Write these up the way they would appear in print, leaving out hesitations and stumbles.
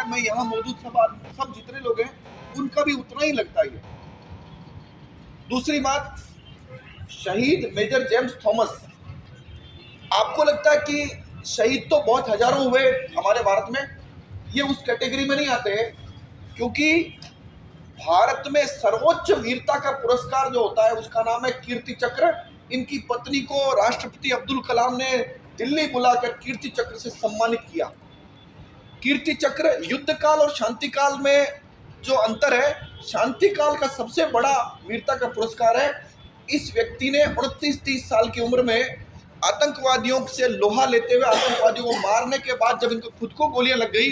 है, मैं यहाँ मौजूद सब जितने लोग हैं उनका भी उतना ही लगता है। दूसरी बात, शहीद मेजर जेम्स थॉमस, आपको लगता है कि शहीद तो बहुत हजारों हुए हमारे भारत में, ये उस कैटेगरी में नहीं आते हैं, क्योंकि भारत में सर्वोच्च वीरता का पुरस्कार जो होता है उसका नाम है कीर्ति चक्र। इनकी पत्नी को राष्ट्रपति अब्दुल कलाम ने दिल्ली बुलाकर कीर्ति चक्र से सम्मानित किया। कीर्ति चक्र युद्ध काल और शांति काल में जो अंतर है, शांति काल का सबसे बड़ा वीरता का पुरस्कार है। इस व्यक्ति ने 29-30 साल की उम्र में आतंकवादियों से लोहा लेते हुए आतंकवादियों को मारने के बाद जब इनको खुद को गोलियां लग गई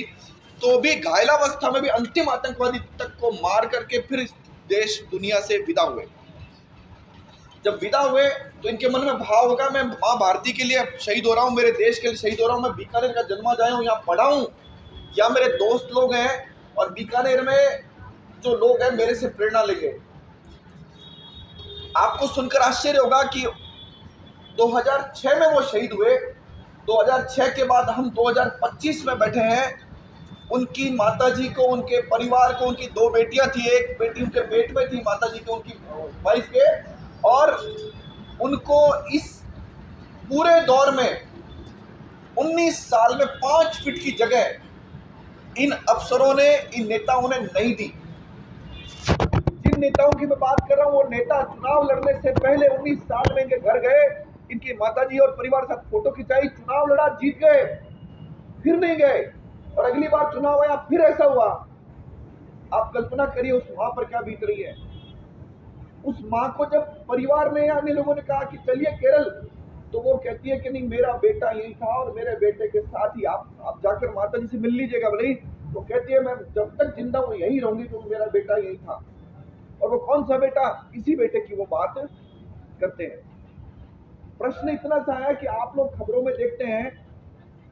तो भी घायलावस्था में भी अंतिम आतंकवादी तक को मार करके फिर इस देश दुनिया से विदा हुए। जब विदा हुए तो इनके मन में भाव होगा, मैं माँ भारती के लिए शहीद हो रहा हूँ, मेरे देश के लिए शहीद हो रहा हूँ, मैं बीकानेर का जन्मा जाया हूँ, यहाँ पढ़ा हूँ, या मेरे दोस्त लोग हैं और बीकानेर में जो लोग हैं मेरे से प्रेरणा लेंगे। आपको सुनकर आश्चर्य होगा कि 2006 में वो शहीद हुए। 2006 के बाद हम 2025 में बैठे हैं। उनकी माताजी को, उनके परिवार को, उनकी 2 बेटियां थी, एक बेटी उनके पेट में थी माताजी के, उनकी वाइफ के, और उनको इस पूरे दौर में 19 साल में 5 फीट की जगह इन अफसरों ने, इन नेताओं ने नहीं दी। जिन नेताओं की मैं बात कर रहा हूं वो नेता चुनाव लड़ने से पहले 19 साल में इनके घर गए, इनकी माताजी और परिवार के साथ फोटो खिंचाई, चुनाव लड़ा, जीत गए, फिर नहीं गए, और अगली बार चुनाव आया फिर ऐसा हुआ। आप कल्पना करिए उस मां पर क्या बीत रही है। उस मां को जब परिवार में अन्य लोगों ने कहा कि चलिए केरल, तो वो कहती है कि नहीं, मेरा बेटा यही था और मेरे बेटे के साथ ही आप जाकर माता जी से मिल लीजिएगा भले। तो कहती है मैं जब तक जिंदा हूं यही रहूंगी क्योंकि मेरा बेटा यही था। और वो कौन सा बेटा, इसी बेटे की वो बात करते हैं। प्रश्न इतना सा है कि आप लोग खबरों में देखते हैं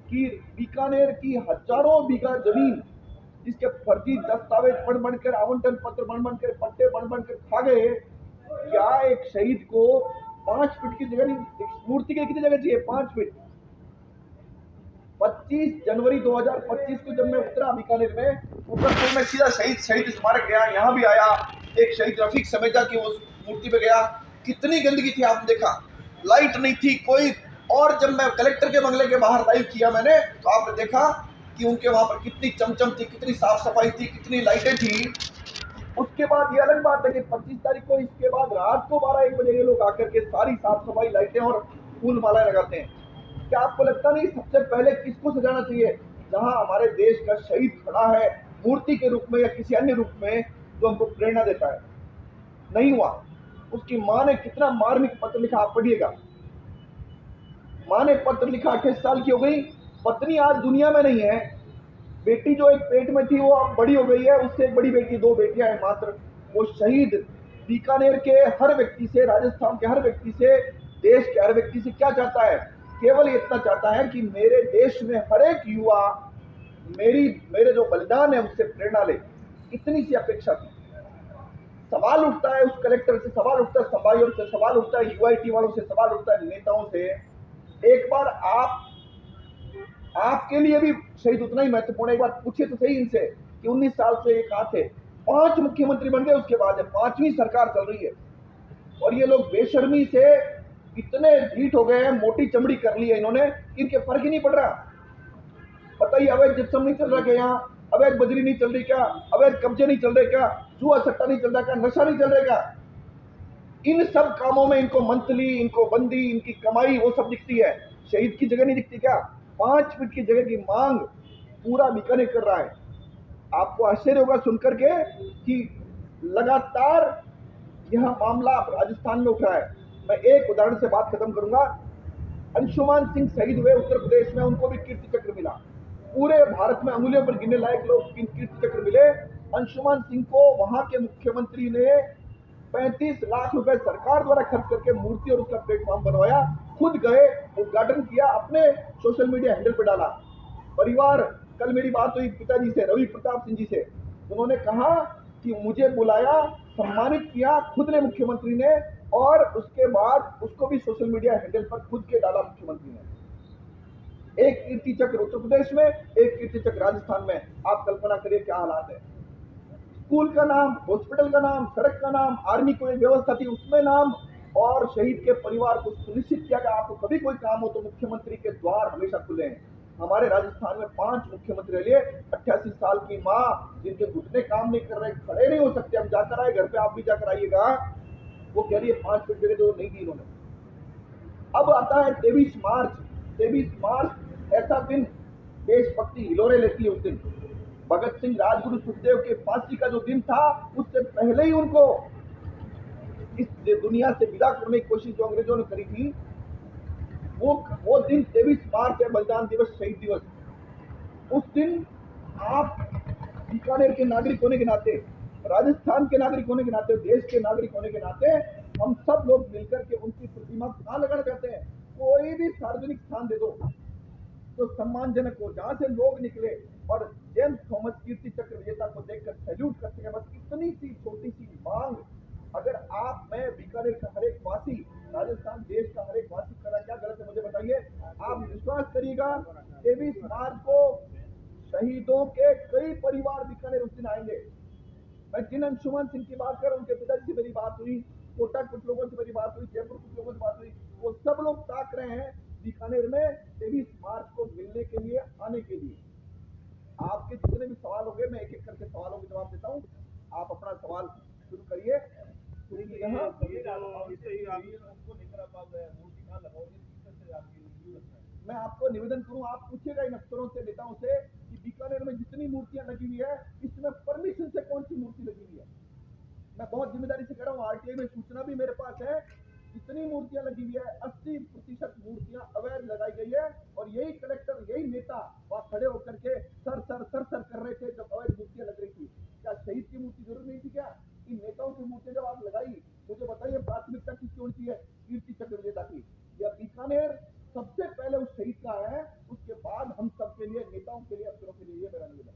कि बीकानेर की हजारों बीघा जमीन जिसके फर्जी दस्तावेज बनकर, आवंटन पत्र बनकर, पट्टे बनकर खा गए, क्या एक शहीद को 5 फीट की जगह नहीं, मूर्ति के कितनी जगह चाहिए, 5 फीट। 25 जनवरी 2025 को जब मैं उतरा बीकानेर में, ऊपर में सीधा शहीद स्मारक गया, यहाँ भी आया, एक शहीद रफीक समेजा की उस मूर्ति पे गया। कितनी गंदगी थी आपने देखा, लाइट नहीं थी कोई। और जब मैं कलेक्टर के बंगले के बाहर लाइव किया मैंने, तो आपने देखा कि उनके वहां पर कितनी चमचम थी, कितनी साफ सफाई थी, कितनी लाइटें थी। उसके बाद ये अलग बात है कि 25 तारीख को इसके बाद रात को 12-1 बजे ये लोग आकर के सारी साफ सफाई, लाइटें और फूल मालाएं लगाते हैं। क्या आपको लगता नहीं सबसे पहले किसको सजाना चाहिए? जहां हमारे देश का शहीद खड़ा है मूर्ति के रूप में या किसी अन्य रूप में जो हमको प्रेरणा देता है। नहीं हुआ। उसकी मां ने कितना मार्मिक पत्र लिखा, आप पढ़िएगा। मां ने पत्र लिखा, 28 साल की हो गई, पत्नी आज दुनिया में नहीं है, बेटी जो एक पेट में थी वो अब बड़ी हो गई है, उससे एक बड़ी बेटी, 2 बेटियां हैं मात्र। वो शहीद बीकानेर के हर व्यक्ति से, राजस्थान के हर व्यक्ति से, देश के हर व्यक्ति से क्या चाहता है? केवल इतना चाहता है कि मेरे देश में हर एक युवा मेरे जो बलिदान है उससे प्रेरणा ले। इतनी सी अपेक्षा थी। सवाल उठता है उस कलेक्टर से, सवाल उठता है संभाइयों से, सवाल उठता है यूआईटी वालों से, सवाल उठता है नेताओं से। एक बार आपके लिए भी शहीद उतना ही महत्वपूर्ण है। एक बार पूछिए तो सही इनसे कि 19 साल से ये कहां थे। 5 मुख्यमंत्री बन गए, उसके बाद 5वीं सरकार चल रही है और ये लोग बेशर्मी से इतने ढीठ हो गए हैं, मोटी चमड़ी कर ली है इन्होंने, इनके फर्क ही नहीं पड़ रहा। बताइए, अवैध जिप्सम नहीं चल रहा क्या यहाँ? अवैध बजरी नहीं चल रही क्या? अवैध कब्जे नहीं चल रहे क्या? जुआ सट्टा नहीं चल रहा क्या? नशा नहीं चल रहा क्या? इन सब कामों में इनको मंथली, इनको बंदी, इनकी कमाई वो सब दिखती है, शहीद की जगह नहीं दिखती क्या? 5 फीट की जगह की मांग पूरा बीकानेर कर रहा है। आपको आश्चर्य होगा सुनकर के कि लगातार यह मामला राजस्थान में उठ रहा है। मैं एक उदाहरण से बात खत्म करूंगा। अंशुमान सिंह शहीद हुए उत्तर प्रदेश में, उनको भी कीर्ति चक्र मिला। पूरे भारत में अंगुलियों पर गिनने लायक लोग कीर्ति चक्र मिले। अंशुमान सिंह को वहां के मुख्यमंत्री ने 35 लाख रुपए सरकार द्वारा खर्च करके मूर्ति और उसका प्लेटफॉर्म बनवाया, खुद गए, उद्घाटन किया, अपने सोशल मीडिया हैंडल पर डाला। परिवार, कल मेरी बात हुई पिताजी से, रवि प्रताप सिंह जी से, उन्होंने कहा कि मुझे बुलाया, सम्मानित किया खुद ने मुख्यमंत्री ने, और उसके बाद उसको भी सोशल मीडिया हैंडल पर खुद के डाला मुख्यमंत्री ने। एक कीर्ति चक्र उत्तर प्रदेश में, एक कीर्ति चक्र राजस्थान में। आप कल्पना करिए क्या हालात है। स्कूल का नाम, हॉस्पिटल का नाम, सड़क का नाम, आर्मी को एक व्यवस्था थी उसमें नाम, और शहीद के परिवार को सुनिश्चित किया कि आपको कभी कोई काम हो तो मुख्यमंत्री के द्वार हमेशा खुले हैं। हमारे राजस्थान में 5 मुख्यमंत्री लिए, 88 साल की माँ जिनके घुटने काम नहीं कर रहे, खड़े नहीं हो सकते, हम जाकर आए घर पे, आप भी जाकर आइएगा, वो कह रही है 5 फीट जगह जो नहीं दी इन्होंने। अब आता है 23 मार्च। 23 मार्च ऐसा दिन, देशभक्ति हिलोरे लेती है उस दिन। भगत सिंह, राजगुरु, सुखदेव के फांसी का जो दिन था, उससे पहले ही उनको इस दुनिया से विदा करने की कोशिश जो अंग्रेजों ने करी थी, वो दिन 23 मार्च है, बलिदान दिवस, शहीद दिवस। उस दिन आप बीकानेर के नागरिक होने के नाते, राजस्थान के नागरिक होने के नाते, देश के नागरिक होने के नाते, हम सब लोग मिलकर के उनकी प्रतिमा कहाँ लगाना चाहते हैं? कोई भी सार्वजनिक स्थान दे दो तो सम्मानजनक हो, जहां से लोग निकले और जेम्स थॉमस कीर्ति चक्र विजेता को देखकर सैल्यूट कर सके। बस इतनी सी छोटी सी मांग अगर आप, मैं, बीकानेर का हर एक वासी, राजस्थान देश का हर एक वासी करा, क्या गलत है मुझे बताइए। आप विश्वास करिएगा, 23 मार्च को शहीदों के कई परिवार बीकानेर उस दिन आएंगे। मैं जिन अंशुमान सिंह की बात कर रहा हूं, उनके पिताजी से मेरी बात हुई, कोटा कुछ लोगों से मेरी बात हुई, जयपुर कुछ लोगों से बात हुई, वो सब लोग ताक रहे हैं बीकानेर में 23 मार्च को मिलने के लिए, आने के लिए। आपके जितने भी सवाल होंगे, मैं एक एक करके सवालों के जवाब देता हूँ, आप अपना सवाल शुरू करिए। मैं आपको निवेदन करूं, आप पूछिएगा इन अफसरों से, नेताओं से कि बीकानेर में जितनी मूर्तियां लगी हुई है, इसमें परमिशन से कौन सी मूर्ति लगी हुई है। मैं बहुत जिम्मेदारी से कह रहा हूँ, आरटीआई में सूचना भी मेरे पास है, जितनी मूर्तियां लगी हुई है 80% मूर्तियां अवैध लगाई गई है, और यही कलेक्टर, यही नेता वहां खड़े होकर के सर सर सर सर कर रहे थे जब अवैध मूर्तियां लग रही थी। क्या शहीद की मूर्ति जरूर नहीं थी क्या? इन नेताओं की मूर्ति जब आप लगाई, मुझे बताइए प्राथमिकता किसकी होनी चाहिए? कीर्ति चक्र विजेता की। या बीकानेर सबसे पहले उस शहीद का है, उसके बाद हम सबके लिए, नेताओं के लिए, अफसरों के लिए। ये मेरा निवेदन।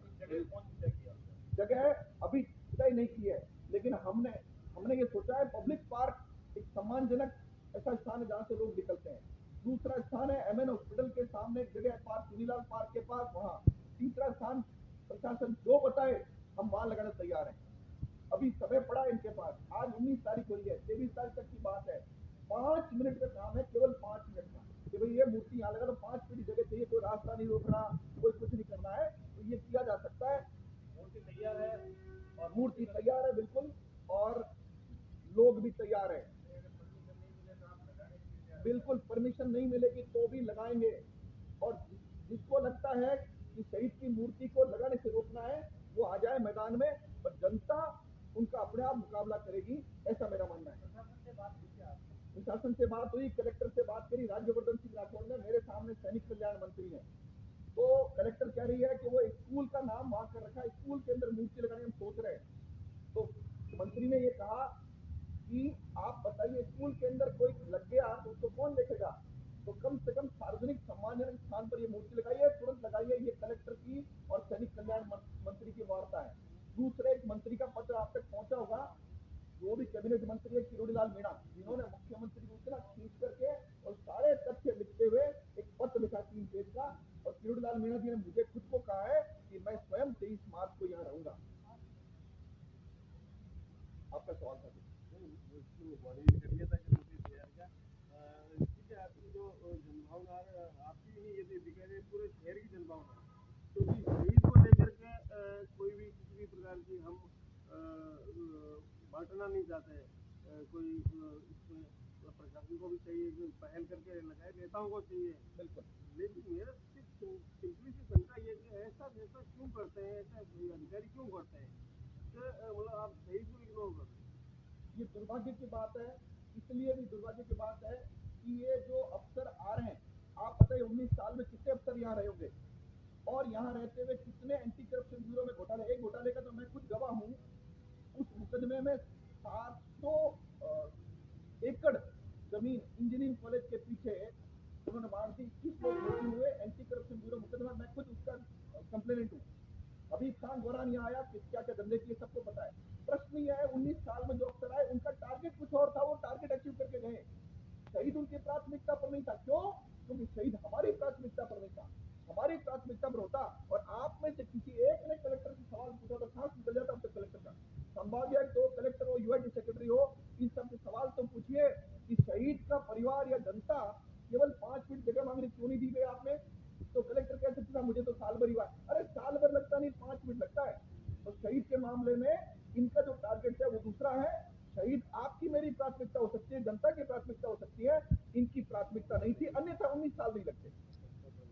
जगह अभी तय नहीं की है, लेकिन हमने हमने ये सोचा है पब्लिक पार्क एक सम्मानजनक ऐसा स्थान है जहां से लोग निकलते हैं। दूसरा स्थान है एमएन हॉस्पिटल के सामने एक जगह है, पार्क, चुनीलाल पार्क के पास, वहां। तीसरा स्थान प्रशासन जो बताए हम वहां लगाने तैयार हैं। अभी समय पड़ा है इनके पास, आज 19 तारीख हुई है, 23 तारीख तक की बात है। 5 मिनट का काम है, केवल 5 मिनट का, कि भाई ये मूर्ति यहाँ लगा, तो 5 फीट जगह चाहिए, कोई रास्ता नहीं रोकना, कोई कुछ नहीं करना है, तो ये किया जा सकता है। मूर्ति तैयार है, और मूर्ति तैयार है बिल्कुल, और लोग भी तैयार है। बिल्कुल परमिशन नहीं मिलेगी तो भी लगाएंगे। और जिसको लगता है कि शहीद की मूर्ति को लगाने से रोकना है, वो आ जाए मैदान में, और जनता उनका अपने आप मुकाबला करेगी, ऐसा मेरा मानना है। प्रशासन से बात हुई, कलेक्टर से बात करी, राज्यवर्धन सिंह राठौड़ ने, मेरे सामने सैनिक कल्याण मंत्री है, तो कलेक्टर कह रही है कि वो स्कूल का नाम वहां कर रखा है, स्कूल के अंदर मूर्ति लगाने हम सोच रहे हैं। तो मंत्री ने ये कहा कि आप बताइए, स्कूल के अंदर कोई लग गया तो उसको कौन देखेगा, तो कम से कम सार्वजनिक सम्मानजनक स्थान पर ये मूर्ति लगाइए, तुरंत लगाइए। ये कलेक्टर की और सैनिक कल्याण मंत्री की वार्ता है। दूसरे एक मंत्री का पत्र आप तक पहुंचा होगा, जो भी कैबिनेट मंत्री है किरोड़ीलाल मीणा, जिन्होंने मुख्यमंत्री को इतना खींच करके और सारे तथ्य लिखते हुए एक पत्र लिखा 3 पेज का, और किरोड़ीलाल मीणा जी ने मुझे खुद को कहा है कि मैं स्वयं 23 मार्च को यहाँ रहूंगा। आपका सवाल था आपकी जो जनभावना आपकी नहीं, ये दिखाई पूरे शहर की जनभावना, क्योंकि शहीद को लेकर के कोई भी किसी भी प्रकार की हम बांटना नहीं चाहते। कोई इसमें प्रशासन को भी चाहिए कि पहल करके लगाए, नेताओं को चाहिए, बिल्कुल। लेकिन मेरा सिंपली सी शंका ये कि ऐसा क्यों करते हैं, ऐसा अधिकारी क्यों करते हैं, मतलब आप शहीद को इग्नोर कर रहे हैं। ये दुर्भाग्य की बात है, इसलिए भी दुर्भाग्य की बात है कि ये जो अफसर आ रहे हैं, आप बताइए 19 साल में कितने अफसर यहाँ रहे होंगे, और यहाँ रहते हुए कितने एंटी करप्शन ब्यूरो में घोटाले। एक घोटाले का तो मैं खुद गवाह हूँ, उस मुकदमे में 700 एकड़ जमीन इंजीनियरिंग कॉलेज के पीछे उन्होंने बांट दी, 21 लोग दोषी हुए, एंटी करप्शन ब्यूरो मुकदमा, मैं खुद उसका कंप्लेनेंट हूँ। हबीब खान गौरान यहाँ आया, क्या क्या धंधे किए सबको पता है। प्रश्न यह है, 19 साल में जो अफसर आए उनका टारगेट कुछ और था, वो टारगेट अचीव करके गए, शहीद उनकी प्राथमिकता पर नहीं था। क्यों? क्योंकि शहीद हमारी प्राथमिकता पर नहीं था, हमारी प्राथमिकता पर होता। और आप में से किसी एक ने कलेक्टर से सवाल पूछा तो सांस निकल जाता अब तक कलेक्टर का। संभाव्य तो कलेक्टर हो, यूआईडी सेक्रेटरी हो, इन सबसे सवाल तो पूछिए कि शहीद का परिवार या जनता केवल 5 मिनट जगह मांग रही, क्यों नहीं दी गई आपने? तो कलेक्टर कह सकते था मुझे तो साल भर ही हुआ। अरे साल भर लगता नहीं, 5 मिनट लगता है। तो शहीद के मामले में इनका जो टारगेट है वो दूसरा है। शहीद आपकी मेरी प्राथमिकता हो सकती है, जनता की प्राथमिकता हो सकती है, इनकी प्राथमिकता नहीं थी, अन्यथा 19 साल नहीं लगते।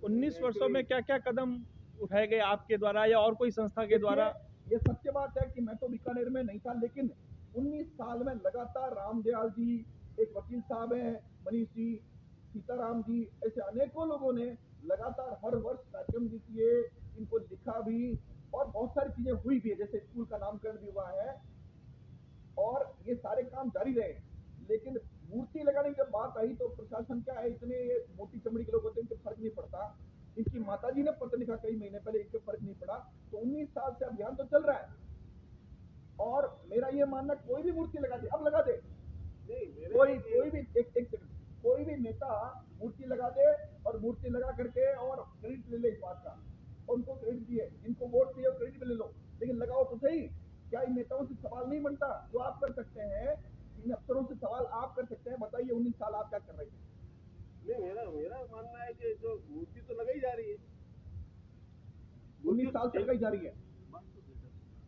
19 वर्षों में क्या क्या कदम उठाए गए आपके द्वारा या और कोई संस्था के द्वारा? ये सत्य बात है कि मैं तो बीकानेर में नहीं था, लेकिन 19 साल में लगातार रामदयाल जी, एक वकील साहब हैं मनीष जी, सीताराम जी, ऐसे अनेकों लोगों ने लगातार हर वर्ष कार्यक्रम भी किए, इनको लिखा भी, और बहुत सारी चीजें हुई भी है, जैसे स्कूल का नामकरण भी हुआ है, और ये सारे काम जारी रहे। लेकिन मूर्ति लगाने की जब बात आई तो प्रशासन क्या है, इतने मोटी चमड़ी के लोग होते हैं, इनके फर्क नहीं पड़ता। इनकी माताजी ने पत्र लिखा कई महीने पहले, इनके फर्क नहीं पड़ा। तो 19 साल से अभियान तो चल रहा है, और मेरा ये मानना कोई भी मूर्ति लगा दे, अब लगा दे, कोई भी एक सेकंड, कोई भी नेता मूर्ति लगा दे और मूर्ति लगा करके और क्रेडिट ले ले इस बात का, और उनको क्रेडिट दिए, जिनको वोट दिए क्रेडिट भी ले लो, लेकिन लगाओ तो सही। क्या इन नेताओं से सवाल नहीं बनता जो आप कर सकते हैं? इन अफसरों से सवाल आप कर सकते हैं, बताइए 19 साल आप क्या कर रहे थे? नहीं, मेरा मेरा मानना है कि जो मूर्ति तो लगाई जा रही है, 19 साल से लगाई जा रही है बात तो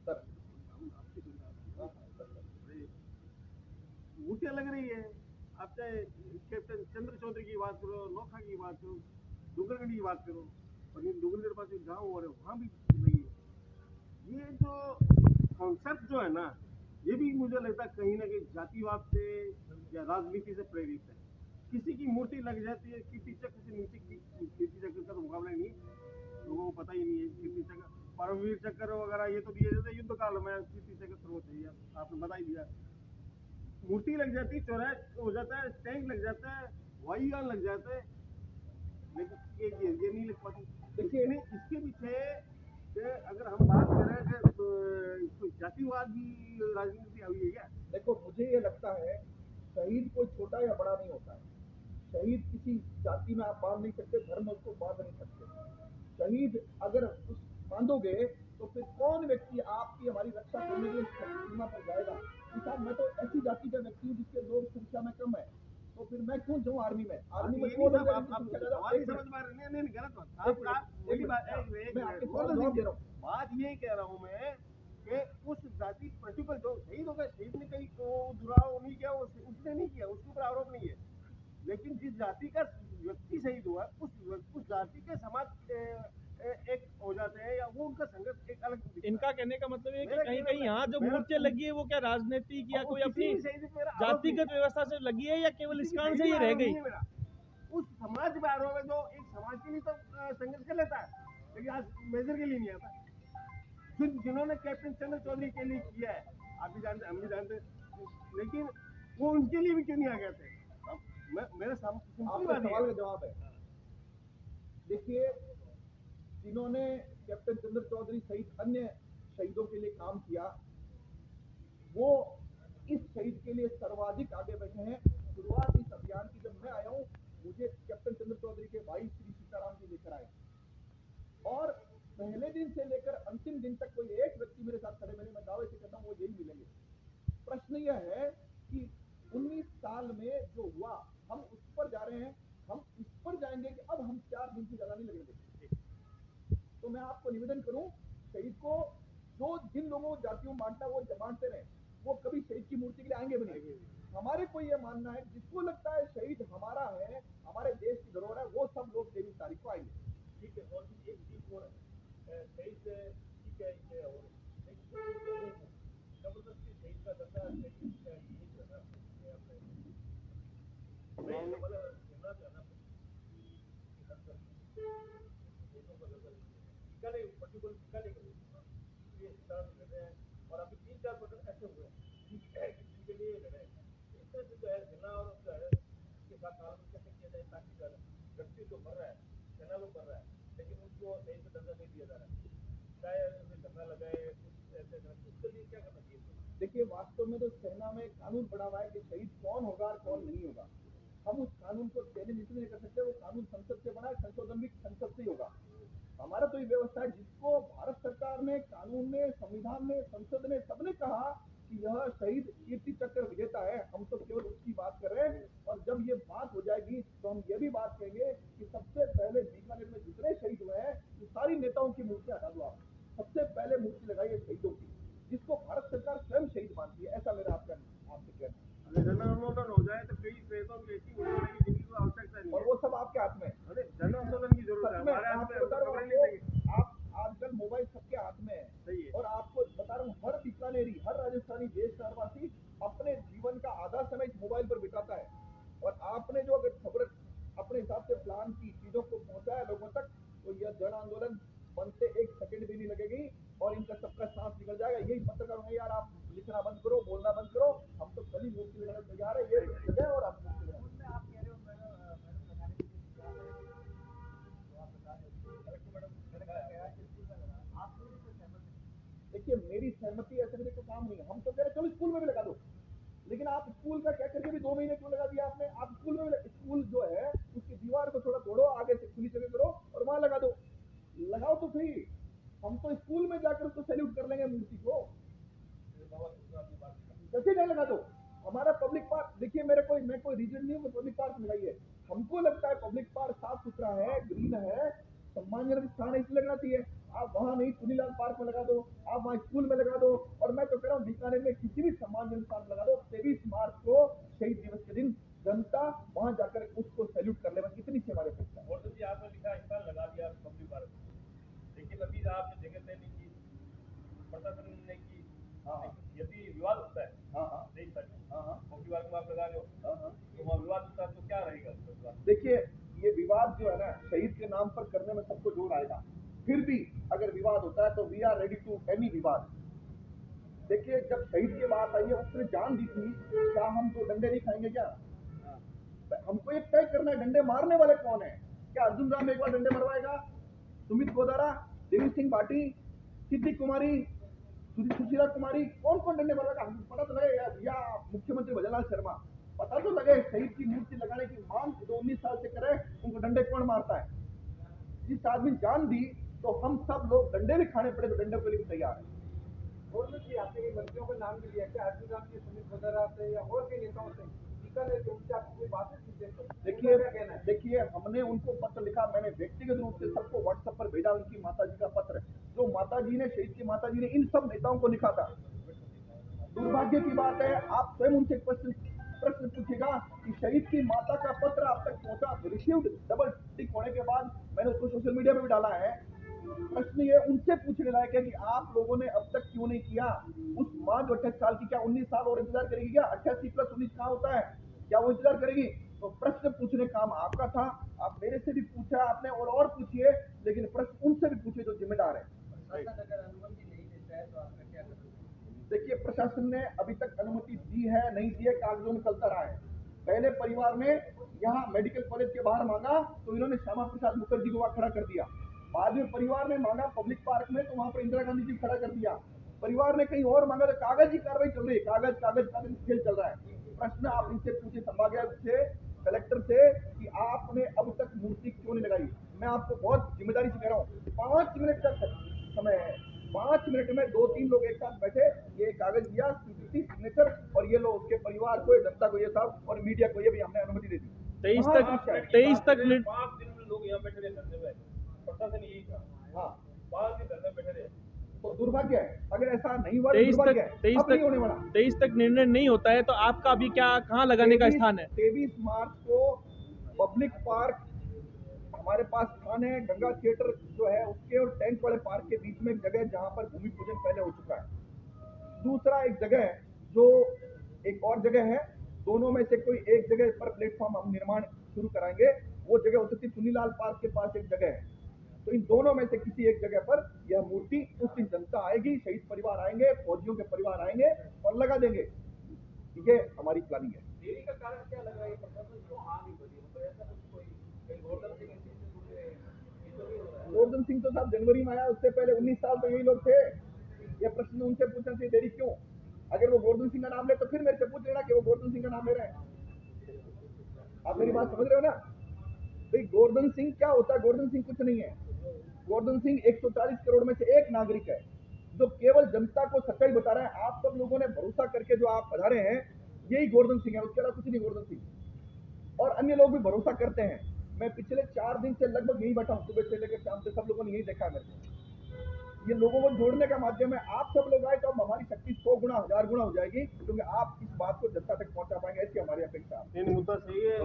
सर। हम आपकी सुविधा हाँ, हाँ, सर। मूर्तियां लग रही है। आप चाहे कैप्टन चंद्र चौधरी की बात करो, नोखा की बात करो, डूंगरगढ़ की बात करो, और ये डूंगरगढ़ पास एक गाँव और है वहाँ भी लगी है। ये जो कॉन्सेप्ट जो है ना, ये भी मुझे लगता है कहीं ना कहीं जातिवाद से या राजनीति से प्रेरित है। किसी की मूर्ति लग जाती है, कीर्ति चक्र से नीचे कीर्ति चक्र का तो मुकाबला ही नहीं है, लोगों को पता ही नहीं है। कीर्ति चक्र, परमवीर चक्र वगैरह ये तो दिए जाते युद्ध काल में, कीर्ति चक्र सर्वोच्च है, आपने बता ही दिया। मूर्ति लग जाती है, चौराहे हो जाता है, टैंक लग जाता है, वायुयान लग जाता है, लेकिन ये नहीं लग पाती। देखिए, इसके पीछे अगर हम बात करें कि कोई जातिवाद की राजनीति आई है क्या? देखो मुझे ये लगता है शहीद कोई छोटा या बड़ा नहीं होता है। शहीद किसी जाति में आप बांध नहीं सकते, धर्म में उसको बांध नहीं सकते। शहीद अगर उस बांधोगे तो फिर कौन व्यक्ति आपकी हमारी रक्षा करने के लिए सीमा पर जाएगा? कि साहब मैं तो ऐसी जाति का व्यक्ति हूँ जिसके लोग संख्या में कम है, तो फिर मैं क्यों जाऊँ आर्मी में? आर्मी में ये वो नहीं लोग साहब, हैं जिनकी आप संख्या ज्यादा। सवाल नहीं एक समझ मिनट, पा रहे। नहीं नहीं, गलत बात। एक मिनट, आप वही बात, एक मैं आपके मिनट सवाल बोल जवाब दे दीजिए। रहा हूँ। बात ये कह रहा हूँ मैं कि उस जाति पर्टिकुलर जो शहीद हो गए, शहीद ने कहीं को दुराव नहीं किया, उसने नहीं किया, उसके ऊपर आरोप नहीं है। लेकिन जिस जाति का व्यक्ति शहीद हुआ, उस जाति के समाज एक हो जाते हैं, या वो उनका संघर्ष एक अलग दिखता है। इनका कहने का मतलब है कि मेरा कहीं कहना कहीं यहाँ जो मेरा मूर्तियां लगी है वो क्या राजनीतिक या कोई किसी अपनी भी शहीद पे मेरा आरोप नहीं है, जातिगत व्यवस्था से लगी है या केवल इस किसी भी कारण शहीद से पे ये रह आरोप गई? नहीं है मेरा। उस समाज पे आरोप है जो एक समाज के लिए तो संघर्ष कर लेता है, लेकिन आज मेजर के लिए नहीं आता। जिन्होंने कैप्टन चंद्र चौधरी के लिए किया है, आप भी जानते, हम भी जानते, लेकिन वो उनके लिए भी क्यों नहीं आ गए थे? मेरा सिंपल आपके बात सवाल है। का जवाब है, देखिए जिन्होंने कैप्टन चंद्र चौधरी सहित अन्य शहीदों के लिए काम किया, वो इस शहीद के लिए सर्वाधिक आगे बैठे हैं। शुरुआत इस अभियान की जब मैं आया हूँ, मुझे कैप्टन चंद्र चौधरी के भाई श्री सीताराम जी लेकर आए, और पहले दिन से लेकर अंतिम दिन तक कोई एक व्यक्ति मेरे साथ खड़े, मैं दावे से कहता हूँ वो यही मिलेंगे। प्रश्न यह है कि 19 साल में जो हुआ, हम उस पर जा रहे हैं, हम इस पर जाएंगे कि अब हम 4 दिन से ज्यादा नहीं लगने देंगे। तो मैं आपको निवेदन करूं, शहीद को जो जिन लोगों जातियों बांटना वो बांटते रहे, वो कभी शहीद की मूर्ति के लिए आएंगे भी नहीं। हमारे को ये मानना है जिसको लगता है शहीद हमारा है, हमारे देश की धरोहर है, वो सब लोग 23 तारीख को आएंगे। ठीक है, और भी एक चीज और है, शहीद ठीक है, ये और लेकिन कुछ लोगों को जबरदस्ती शहीद का दर्जा यही जो है ना, अपने मैं मतलब कहना चाहना कि हर धर्म शहीदों का दर्जा नहीं है। बीकानेर पर्टिकुलर बीकानेर के लोग ये सिद्धांत लड़ रहे हैं, और अभी 3-4 प्रकरण ऐसे हुए हैं जिनके लिए लड़ रहे हैं। इस तरह से जो है सेना और जो है इसके साथ तालमेल कैसे किया जाए ताकि जो है व्यक्ति जो मर रहा है, सेना में मर रहा है, लेकिन उनको शहीद का दर्जा नहीं दिया जा रहा है, चाहे उन्हें धरना लगाए, कुछ ऐसे उसके लिए क्या करना चाहिए? देखिए वास्तव में तो सेना में कानून बना हुआ है कि शहीद कौन होगा और कौन नहीं होगा। हम उस कानून को चैलेंज इसलिए नहीं कर सकते, वो कानून संसद से बना है, संशोधन भी संसद से ही होगा। हमारा तो ये व्यवस्था है जिसको भारत सरकार ने, कानून ने, संविधान ने, संसद ने, सबने कहा कि यह शहीद कीर्ति चक्र विजेता है, हम तो केवल उसकी बात कर रहे हैं। और जब ये बात हो जाएगी तो हम ये भी बात कहेंगे कि सबसे पहले बीकानेर में जितने शहीद हुए हैं, ये सारी नेताओं की मूर्तियां हटा दो आप, सबसे पहले मूर्ति लगाइए शहीदों की, जिसको भारत सरकार स्वयं शहीद मानती है। ऐसा मेरा आपसे कहना है। अगर जन आंदोलन हो जाए तो कई शहीदों की ऐसी मूर्ति बनेगी जिनकी कोई आवश्यकता नहीं और है। वो सब आपके हाथ में है। अरे जन आंदोलन की जरूरत है, सच में हमारे हाथ आपको में बता रहा हूँ, खबरें नहीं देंगे। आप आजकल मोबाइल सबके हाथ में है, सही है। और आपको बता रहा हूँ, हर बीकानेरी, हर राजस्थानी, देश शहरवासी अपने जीवन का आधा समय इस मोबाइल पर बिताता है। और आपने जो अगर खबर अपने हिसाब से प्लान की चीजों को पहुंचाया लोगों तक, तो यह जन आंदोलन बनते 1 सेकंड भी नहीं लगेगी और इनका सबका सांस निकल जाएगा। यही पत्रकार होंगे, यार आप लिखना बंद करो, बोलना बंद करो, हम तो कभी मूर्ति लगाने तैयार है, ये जगह और आप मूर्ति लगाने। देखिए मेरी सहमति ऐसे मेरे को काम नहीं है, हम तो कह रहे चलो स्कूल में भी लगा दो, लेकिन आप स्कूल का क्या करके भी 2 महीने क्यों लगा दिया आपने? आप स्कूल में स्कूल जो है उसकी दीवार को थोड़ा तोड़ो, आगे से खुली जगह करो और वहां लगा दो, लगाओ तो सही। हम तो स्कूल में जाकर उसको सैल्यूट कर लेंगे मूर्ति को, जैसे नहीं लगा दो। हमारा पब्लिक पार्क देखिए, मैं कोई रीजन नहीं हूँ पब्लिक पार्क लगाइए, हमको लगता है पब्लिक पार्क साफ सुथरा है, ग्रीन है, सम्मानजनक स्थान है, इसलिए लगना चाहिए। आप वहां नहीं, चुनीलाल पार्क में लगा दो, आप वहां स्कूल में लगा दो, और मैं तो कह रहा हूँ बीकानेर में किसी भी सम्मानजनक स्थान लगा दो। 23 मार्च को शहीद दिवस के दिन जनता वहां जाकर उसको सैल्यूट कर ले, बस इतनी सी हमारी अपेक्षा है। और जी आपने लिखा स्थान लगा दिया पब्लिक पार्क, लेकिन अभी आपने जगह तय नहीं की, प्रशासन ने की। हाँ यदि विवाद होता है हाँ हाँ नहीं सर, हाँ पब्लिक पार्क में आप लगा रहे हो हाँ। तो वहाँ विवाद होता है तो क्या रहेगा उसका विवाद? देखिए ये विवाद जो है ना, शहीद के नाम पर करने में सबको जोर आएगा, फिर भी अगर विवाद होता है तो we are ready to any विवाद। देखिए जब शहीद की बात आई है, उसने जान दी थी, क्या हम तो डंडे नहीं खाएंगे क्या? हमको ये तय करना है डंडे मारने वाले कौन है। क्या अर्जुन राम एक बार डंडे मरवाएगा? सुमित गोदारा, देवी सिंह भाटी, सिद्धि कुमारी, सुशीला कुमारी, कौन कौन डंडे मरवाएगा? हमको पता तो लगे, या मुख्यमंत्री भजनलाल शर्मा, पता तो लगे शहीद की मूर्ति लगाने की मांग जो 19 साल से करे, उनको डंडे कौन मारता है? जिस आदमी जान दी तो हम सब लोग डंडे भी खाने पड़े तो डंडे के लिए भी तैयार है। और भी आपने कई मंत्रियों का नाम भी लिया, क्या अर्जुन राम जी, सुमित गोदारा से या और कई नेताओं से बीकानेर के उनसे आपकी कोई बात है? देखिए हमने उनको पत्र लिखा, मैंने व्यक्तिगत रूप से सबको व्हाट्सएप पर भेजा, उनकी माताजी का पत्र, जो माताजी ने, शहीद की माताजी ने इन सब नेताओं को लिखा था। दुर्भाग्य की बात है, आप स्वयं उनसे प्रश्न पूछेगा कि शहीद की माता का पत्र आप तक पहुंचा, रिसीव्ड डबल टिक होने के बाद मैंने उसको सोशल मीडिया पे भी डाला है। प्रश्न ये उनसे पूछने लायक है कि आप लोगों ने अब तक क्यों नहीं किया? उस माँ जो 28 साल की, क्या 19 साल और इंतजार करेगी क्या? 88 प्लस 19 कहाँ होता है? क्या वो इंतजार करेगी? तो प्रश्न पूछने काम आपका था, आप मेरे से भी पूछा आपने, और पूछिए, लेकिन प्रश्न उनसे भी पूछिए जो जिम्मेदार है। देखिए प्रशासन ने अभी तक अनुमति दी है नहीं दी है, कागजों में चलता रहा है। पहले परिवार ने यहाँ मेडिकल कॉलेज के बाहर मांगा तो इन्होंने श्यामा प्रसाद मुखर्जी को वहां खड़ा कर दिया। बाद में परिवार ने मांगा पब्लिक पार्क में तो वहां पर इंदिरा गांधी जी खड़ा कर दिया। परिवार ने कहीं और मांगा तो कागज की कार्रवाई चल रही है, कागज खेल चल रहा है। प्रश्न आप इनसे पूछे, संभागायुक्त से, कलेक्टर से, कि आपने अब तक मूर्ति क्यों नहीं लगाई। मैं आपको बहुत जिम्मेदारी से कह रहा हूँ, 5 मिनट का समय है, 5 मिनट में 2-3 लोग एक साथ बैठे, ये कागज दिया, स्वीकृति, सिग्नेचर, और ये लोग उसके परिवार को, जनता को ये सब, और मीडिया को ये भी हमने अनुमति दे दी। 23 तक 5 दिन में लोग यहाँ बैठे रहे धरने में, प्रशासन यही कहा। हाँ 5 दिन धरने बैठे रहे तो दुर्भाग्य है, अगर ऐसा नहीं हुआ तो दुर्भाग्य है, अब नहीं होने वाला। 23 तक निर्णय नहीं होता है तो आपका अभी क्या, कहाँ लगाने का स्थान है? 23 मार्च को पब्लिक पार्क हमारे पास स्थान है, गंगा थिएटर जो है उसके और टैंक वाले पार्क के बीच में एक जगह जहां पर भूमि पूजन पहले हो चुका है। दूसरा एक जगह जो एक और जगह है, दोनों में से कोई एक जगह पर प्लेटफॉर्म हम निर्माण शुरू कराएंगे। वो जगह हो सकती है चुनीलाल पार्क के पास एक जगह है, तो इन दोनों में से किसी एक जगह पर यह मूर्ति, उस दिन जनता आएगी, शहीद परिवार आएंगे, फौजियों के परिवार आएंगे और लगा देंगे। ये हमारी प्लानिंग है। देरी का कारण क्या लग रहा है? प्रशासन क्यों आ नहीं बनी? मतलब ऐसा कुछ कोई गोवर्धन सिंह तो साहब जनवरी में आया, उससे पहले 19 साल तो यही लोग थे। ये प्रश्न उनसे पूछना चाहिए, देरी क्यों? अगर वो गोवर्धन सिंह का नाम ले तो फिर मेरे से पूछ लेना कि वो गोवर्धन सिंह का नाम ले रहे हैं। आप मेरी बात समझ रहे हो ना? भाई गोवर्धन सिंह क्या होता है? गोवर्धन सिंह कुछ नहीं है। गोवर्धन सिंह 140 करोड़ में से एक नागरिक है जो केवल जनता को सच्चाई बता रहा है। आप सब लोगों ने भरोसा करके जो आप पधारे हैं, यही गोवर्धन सिंह है, उसके अलावा कुछ नहीं गोवर्धन सिंह। और अन्य लोग भी भरोसा करते हैं। मैं पिछले 4 दिन से लगभग यही बैठा हूँ, सुबह से लेकर शाम से, सब लोगों ने यही देखा है मेरे को। ये लोगों को जोड़ने का माध्यम है। आप सब लोग आए तो अब हमारी शक्ति 100 गुना 1000 गुना हो जाएगी, क्योंकि आप इस बात को जनता तक पहुंचा पाएंगे, ऐसी हमारी अपेक्षा है। नहीं, मुद्दा सही है।